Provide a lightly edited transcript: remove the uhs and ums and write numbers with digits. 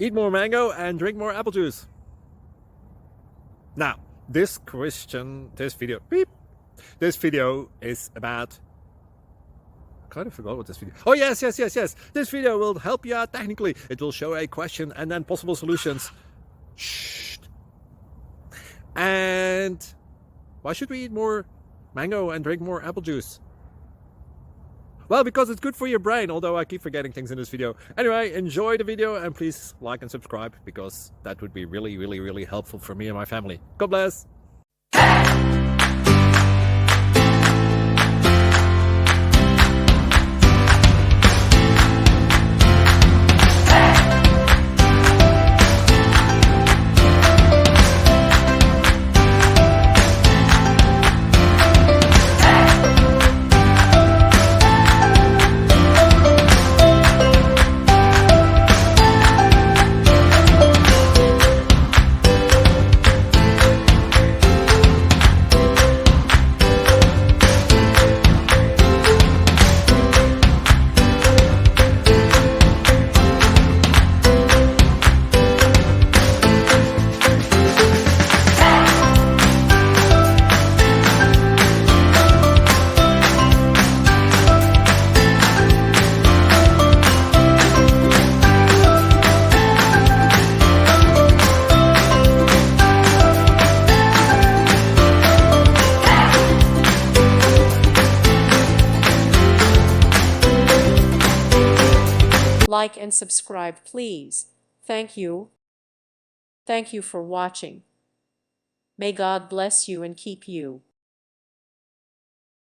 Eat more mango and drink more apple juice. Now, this video is about... I kind of forgot what this video... Oh, yes. This video will help you out technically. It will show a question and then possible solutions. Shh. And why should we eat more mango and drink more apple juice? Well, because it's good for your brain, although I keep forgetting things in this video. Anyway, enjoy the video and please like and subscribe, because that would be really helpful for me and my family. God bless! Like and subscribe, please. Thank you. Thank you for watching. May God bless you and keep you.